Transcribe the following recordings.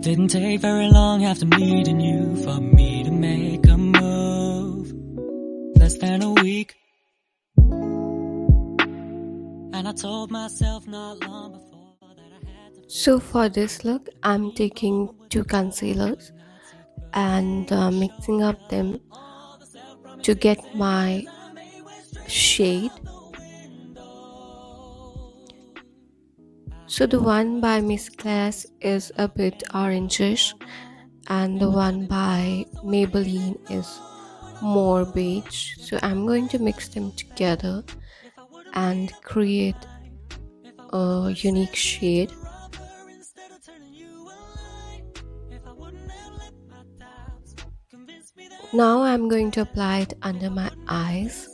Didn't take very long after meeting you for me to make a move. Less than a week, and I told myself not long before that I had to. So for this look, I'm taking two concealers and mixing up them to get my shade. So the one by Miss Class is a bit orangish and the one by Maybelline is more beige. So I'm going to mix them together and create a unique shade. Now I'm going to apply it under my eyes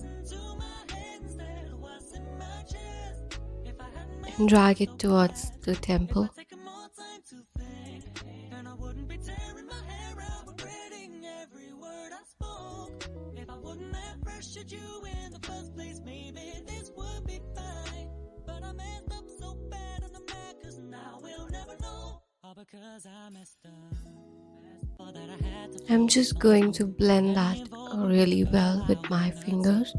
and drag it towards the temple. I'm just going to blend that really well with my fingers.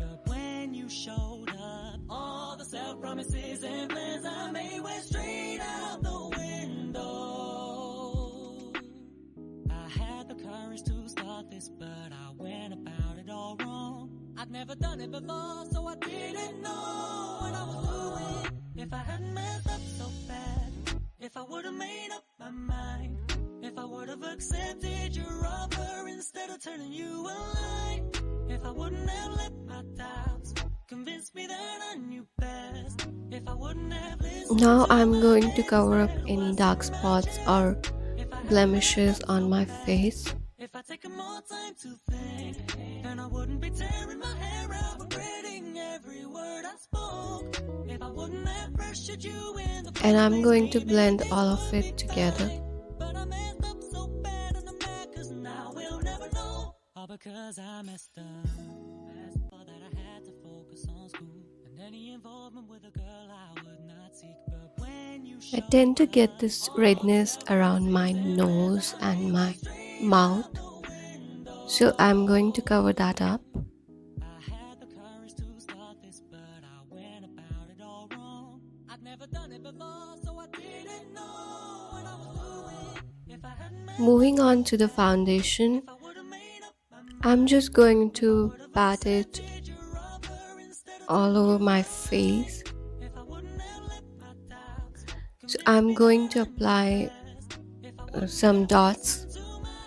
But I went about it all wrong. I'd never done it before, so I didn't know what I was doing. If I hadn't messed up so bad, if I would've made up my mind, if I would've accepted your offer instead of turning you away, if I wouldn't have let my doubts convince me that I knew best, if I wouldn't have listened. Now I'm going to cover up any dark spots or blemishes on my face. If I take more time to think, then I wouldn't be tearing my hair out, regretting every word I spoke. If I wouldn't have pressured you in the And I'm going to blend all of it together. But I messed up so bad and I'm mad cause now we'll never know. All because I messed up. All that I had to focus on school. And any involvement with a girl I would not seek. But when you I tend to get this redness around my nose and my mouth, so I'm going to cover that up. Moving on to the foundation, I'm just going to pat it all over my face. So I'm going to apply some dots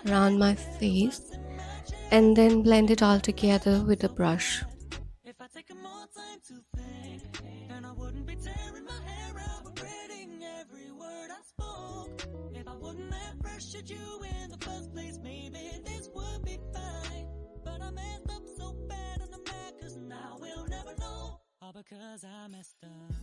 around my face and then blend it all together with a brush. If I take more time to think, then I wouldn't be tearing my hair out, regretting every word I spoke. If I wouldn't have pressured you in the first place, maybe this would be fine. But I messed up so bad and I'm mad cause now we'll never know. All because I messed up.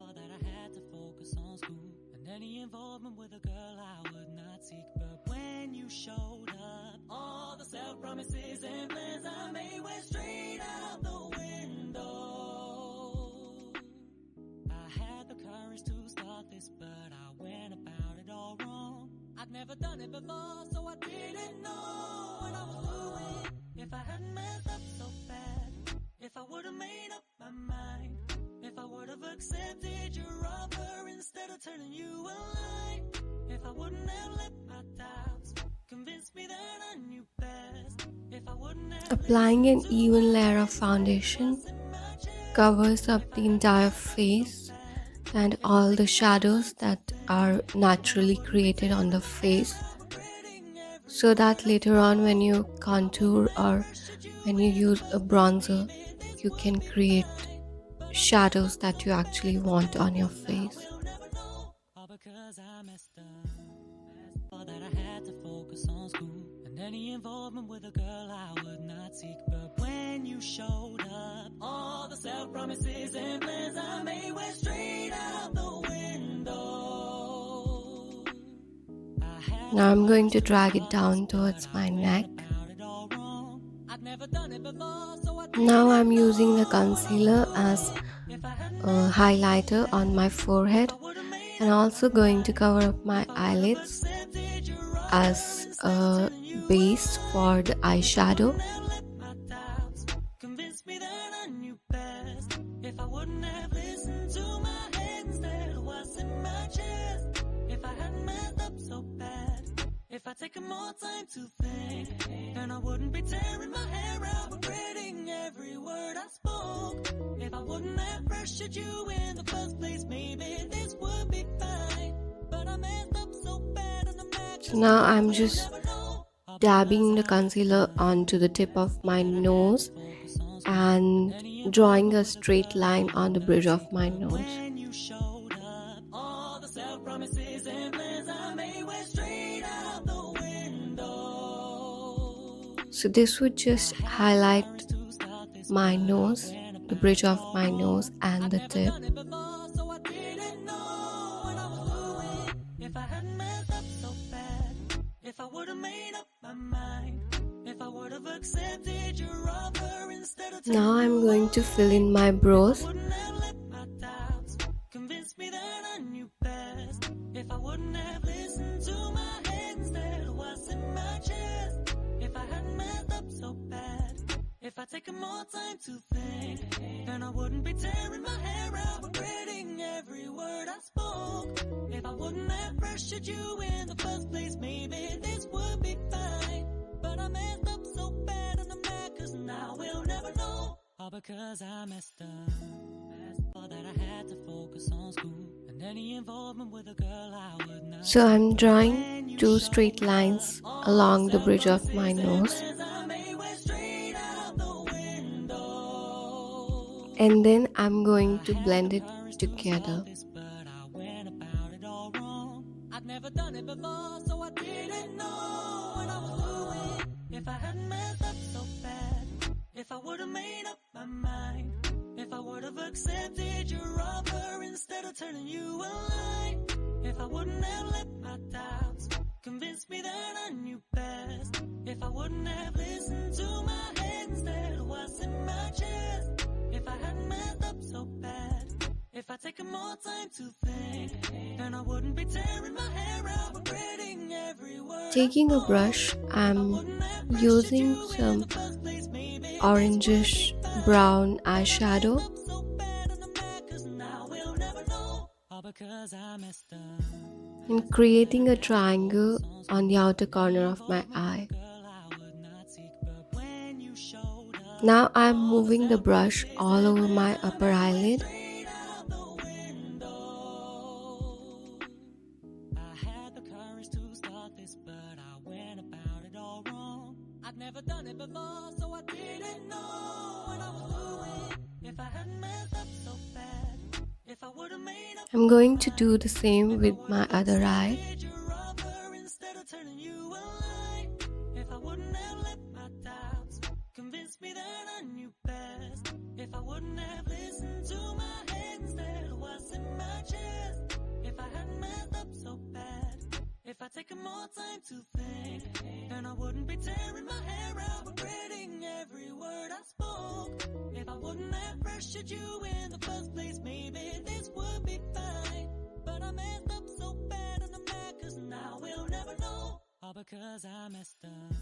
All that I had to focus on school. And any involvement with a girl I would not seek. But when you showed up, all the self-promises and plans I made went straight out the window. I had the courage to start this, but I went about it all wrong. I'd never done it before, so I didn't know what I was doing. If I hadn't messed up so bad, if I would've made up my mind, if I would've accepted your offer instead of turning you away, if I wouldn't have let my doubts convince me that I knew best, if I wouldn't have. Applying an even layer of foundation covers up the entire face and all the shadows that are naturally created on the face, so that later on when you contour or when you use a bronzer, you can create shadows that you actually want on your face. All that I had to focus on school and any involvement with a girl I would not seek. But when you showed up, all the self-promises and plans I made went straight out the window. Now I'm going to drag it down towards my neck. Now I'm using the concealer as highlighter on my forehead, and also going to cover up my eyelids as a base for the eyeshadow. Convince me that I knew best. If I wouldn't have listened to my head instead of what's in my chest. If I hadn't messed up so bad. If I'd taken more time to think, then I wouldn't be tearing my hair out, regretting every word I spoke. If I wouldn't have pressured you in the first place, maybe this would be fine. But I messed up so bad and I'm mad. So now I'm just dabbing the concealer onto the tip of my nose and drawing a straight line on the bridge of my nose. When you showed up, all the self-promises and plans I made went straight out the window. So this would just highlight my nose, the bridge of my nose and the tip. Done it before, so I didn't know what I was doing. If I hadn't messed up so bad, if I would have made up my mind, if I would have accepted your offer instead of Now I'm going to fill in my brows. wouldn't have let my doubts convince me that I knew best. If I wouldn't have listened to my head instead of what's in my chest. If I hadn't messed up so bad. If I'd taken more time to think, then I wouldn't be tearing my hair out, regretting every word I spoke. If I wouldn't have pressured you in the first place, maybe this would be fine. But I messed up so bad and I'm mad, cause now we'll never know. All because I messed up. All that I had to focus on school and any involvement with a girl I would not. So I'm drawing two straight lines along the bridge of my nose, and then I'm going to blend it together. I'd never done it before, so I didn't know what I was doing. If I hadn't messed up so bad, if I would have made up my mind, if I would have accepted your offer instead of turning you a line, if I wouldn't have let my doubts convince me that I knew best, if I wouldn't have listened to my head instead of what's in my chest, if I hadn't messed up so bad, if I'd taken more time to think, then I wouldn't be tearing my hair out, regretting every word. Taking a brush, I'm using some orangish brown eyeshadow So bad and I'm mad, cause now we'll never know. All because I messed up. and creating a triangle on the outer corner of my eye. When you showed up, Now I'm moving the brush all over my upper eyelid. straight out the window. I had the courage to start this, but I went about it all wrong. I'd never done it before, so I didn't know what I was doing. If I hadn't messed up so bad, if I would have made up I'm going to do the same with my other eye. your offer instead of turning you a line, if I wouldn't have let my doubts convince me that I knew best, if I wouldn't have listened to my head instead of what's in my chest, if I hadn't messed up so bad, if I'd taken more time to think, then I wouldn't be tearing my hair out, regretting every word I spoke. If I wouldn't have pressured you in the first place, maybe this would be fine. But I messed up so bad and I'm mad, cause now we'll never know. All because I messed up.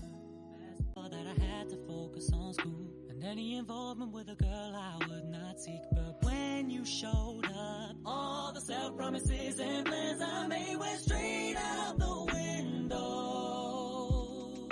All that I had to focus on school and any involvement with a girl I would not seek. But when you showed up, all the self-promises and plans I made went straight out the window.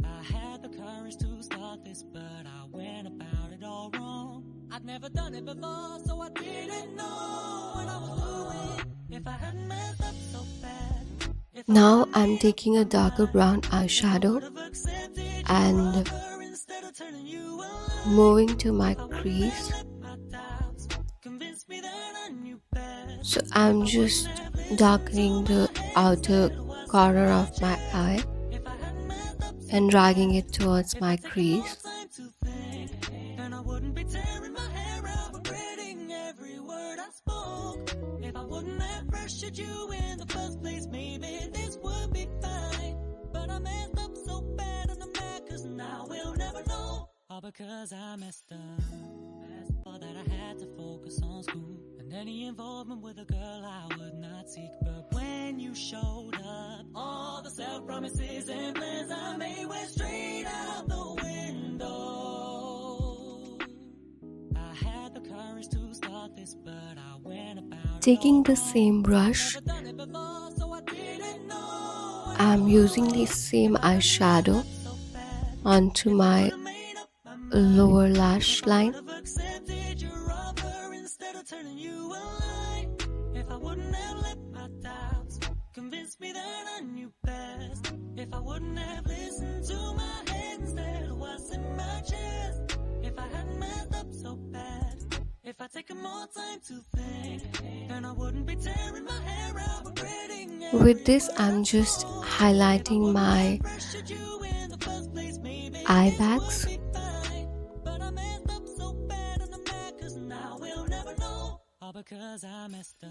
I had the courage to start this, but I went about it all wrong. I'd never done it before, so I didn't know what I was doing. If I hadn't messed up so bad, if I Now I'm taking a darker brown eyeshadow would have accepted and her instead of turning you a line, moving to my crease. let my doubts convince me that I knew best. So I'm just darkening the outer corner of my eye If I hadn't messed up so and dragging it towards my crease. time to think, then I wouldn't be tearing my hair out, regretting every word I spoke. If I wouldn't have pressured you in the first place, maybe this would be fine. But I messed up so bad and I'm mad, cause now we'll never know. All because I messed up. All that that I had to focus on school. And any involvement with a girl I would not seek. But when you showed up, all the self-promises and plans I made went straight out the window. I had the courage to start this, but I went about Taking the same brush, I'm using the same eyeshadow onto my lower lash line. If I wouldn't have let my doubts convince me that I knew best, if I wouldn't have listened to my head instead of what's in my chest, if I hadn't messed up so bad, if I'd taken more time to think, then I wouldn't be tearing my hair out, regretting it. With this, I'm just highlighting my eye bags. But I messed up so bad and I'm mad 'cause now we'll never know. All because I messed up.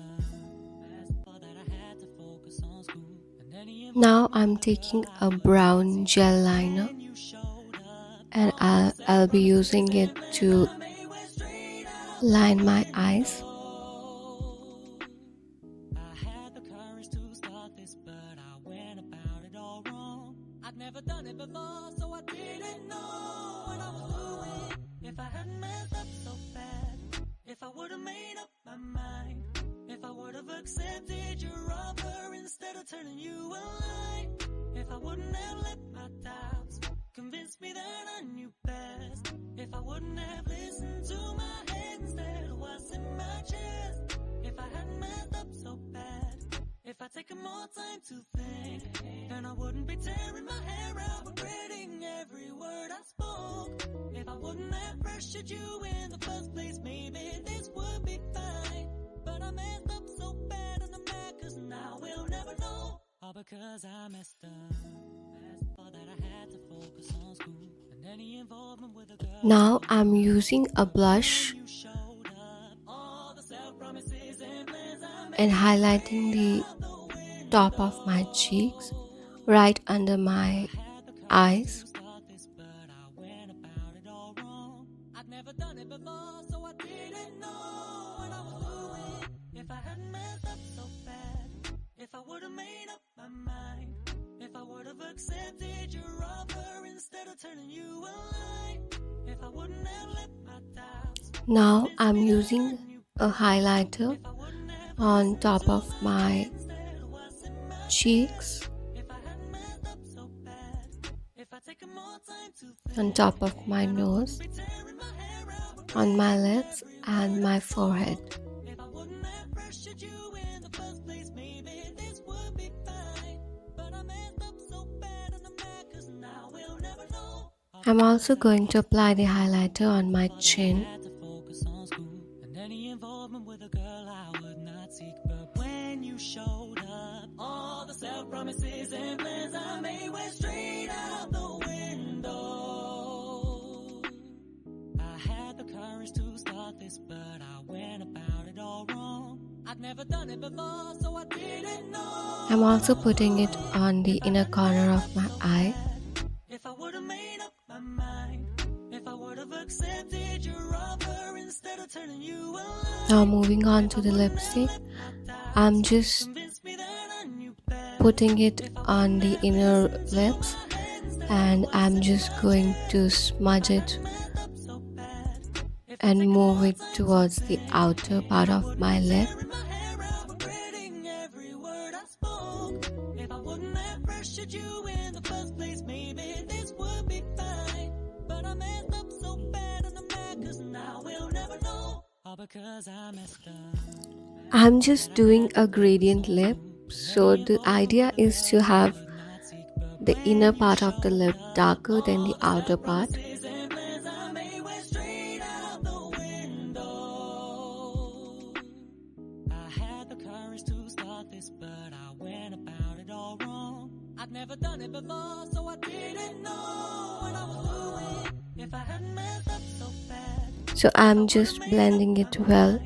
All that I had to focus on school. Now I'm taking a brown gel liner and I'll be using it to line my eyes. I had the courage to start this, but I went about it all wrong. I'd never done it before, so I didn't know what I was doing. If I hadn't messed up so bad, if I would have made up my mind, if I would have accepted your offer instead of turning you away, if I wouldn't have let my doubts convince me that I knew best, if I wouldn't have listened to my head instead of what's in my chest, if I hadn't messed up so bad, if I'd taken more time to think, then I wouldn't be tearing my hair out, regretting every word I spoke. If I wouldn't have pressured you in the first place, maybe this would be fine. But I messed up so bad and I'm mad 'cause now we'll never know. All because I messed up. All that I had to focus on school. And any involvement with a girl. Now I'm using a blush and highlighting the top of my cheeks right under my eyes. I'd never done it before, so I didn't know what I was doing. If I hadn't messed up so bad, if I would have made up my mind, if I would have accepted your offer instead of turning you away, if I wouldn't have let my doubts. Now I'm using a highlighter on top of my cheeks, on top of my nose, on my lips and my forehead. I'm also going to apply the highlighter on my chin. Promises and plans I made went straight out the window. I had the courage to start this, but I went about it all wrong. I'd never done it before, so I didn't know. I'm also putting it on the inner corner of my eye. If I would have made up my mind, if I would have accepted your offer instead of turning you away. Now moving on to the lipstick, I'm just putting it on the inner lips and I'm just going to smudge it and move it towards the outer part of my lip. I'm just doing a gradient lip. So the idea is to have the inner part of the lip darker than the outer part. So I'm just blending it well.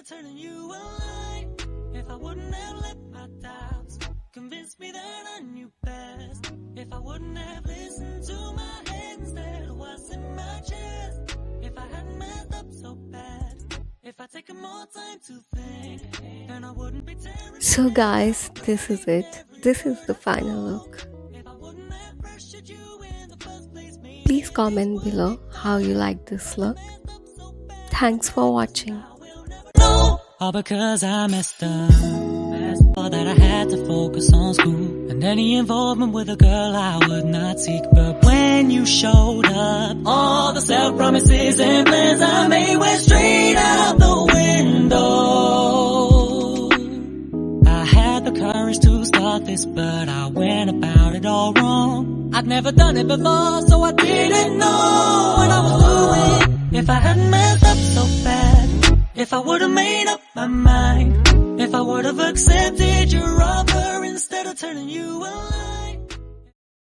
Turning you away, if I wouldn't have let my doubts convince me that I knew best, if I wouldn't have listened to my head instead of what dust in my chest. If I hadn't messed up so bad, if I'd taken more time to think, then I wouldn't be tearing. So guys, this is it. This is the final look. If I wouldn't have pressured you in the first place, maybe Please comment below how you like this look. Thanks for watching. I will never know. All because I messed up. All that I had to focus on school, and any involvement with a girl I would not seek. But when you showed up, all the self-promises and plans I made went straight out the window. I had the courage to start this, but I went about it all wrong. I'd never done it before, so I didn't know what I was doing. If I hadn't messed up so bad, if I would've made up my mind, if I would've accepted your offer instead of turning you away.